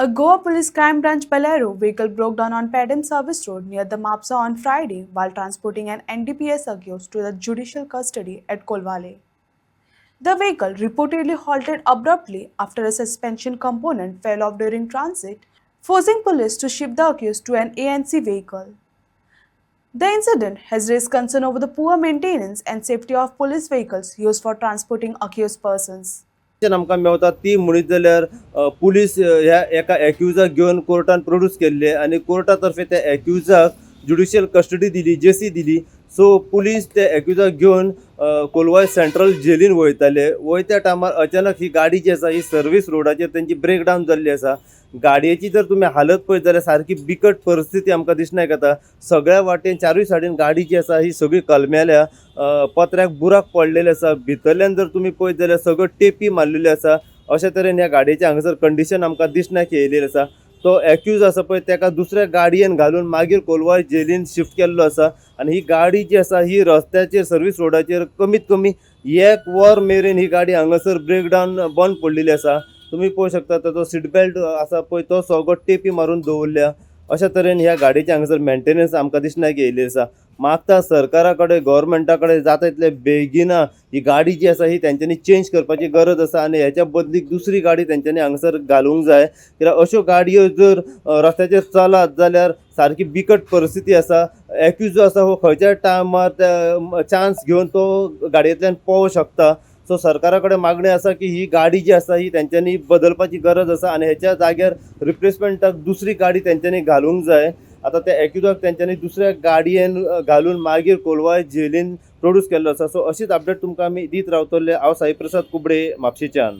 A Goa Police Crime Branch Bolero vehicle broke down on Padden Service Road near the Mapsa on Friday while transporting an NDPS accused to the judicial custody at Kolwale. The vehicle reportedly halted abruptly after a suspension component fell off during transit, forcing police to shift the accused to an ANC vehicle. The incident has raised concern over the poor maintenance and safety of police vehicles used for transporting accused persons. आमकां मेवता ती म्हणीत जाल्यार police ह्या एका एक्युजाक घेवन कोर्टान produce केल्ले आनी Carta तर्फे त्या एक्युजाक ज्युडिशियल कस्टडी दिली जेसी दिली. सो पुलीस ते एक्युजाक घेवन कोलवाय सेंट्रल जेलीन वयत्या टायमार अचानक ही गाडी जी आसा ही सर्वीस रोडाचेर तेंची ब्रेकडावन जाल्ली आसा. गाडयेची जर तुमी हालत पळयत जाल्यार सारकी बिकट परिस्थिती आमकां दिसण्याक येता. सगळ्या वाटेन चारूय सायडीन गाडी जी आसा ही सगळी कलमेल्या, पत्र्याक बुराक पडलेले आसा. भितरल्यान जर तुमी पळयत जाल्यार सगळ्यो टेपी मारलेल्यो आसा. अशा तरेन ह्या गाडयेची हांगासर कंडिशन आमकां दिसण्याक येयलेली आसा. तो एक्यूज आसा पळय ताका दुसऱ्या गाडयेन घालून मागीर कोलवाय जेलीन शिफ्ट केल्लो आसा आनी ही गाडी जी आसा ही रस्त्याचेर सर्वीस रोडाचेर कमीत कमी 1 वर मेरेन ही गाडी हांगासर ब्रेकडावन बंद पडलेली आसा. तुमी पळोवंक शकता तो सीट बेल्ट आसा पळय तो सगळो टेपी मारून दवरल्या. अशा तरेन ह्या गाडयेचे हांगासर मेंटेनन्स आमकां दिसण्याक येयल्ली आसा. मागता सरकारा कडेन गव्हर्मेंटा कडेन जाता तितले बेगीना ही गाडी जी आसा ही तेंच्यांनी चेंज करपाची गरज आसा आनी हेच्या बदलीक दुसरी गाडी तेंच्यांनी हांगासर घालूंक जाय. कित्याक अश्यो गाडयो जर रस्त्याचेर चलत जाल्यार सारकी बिकट परिस्थिती आसा. एक्यूज जो आसा हो खंयच्याय टायमार चान्स घेवन तो गाडयेंतल्यान पळोवंक शकता. सो सरकारा कडेन मागणी आसा की ही गाडी जी आसा ही तेंच्यांनी बदलपाची गरज आसा आनी हेच्या जाग्यार रिप्लेसमेंटाक दुसरी गाडी तेंच्यांनी घालूंक जाय. आता त्या एक्युजाक तेंच्यांनी दुसऱ्या गाडयेन घालून मागीर कोलवाय जेलीन प्रोड्यूस केल्लो आसा. सो अशीच अपडेट तुमकां आमी दीत रावतले. हांव साई प्रसाद कुबडे, म्हापशेच्यान.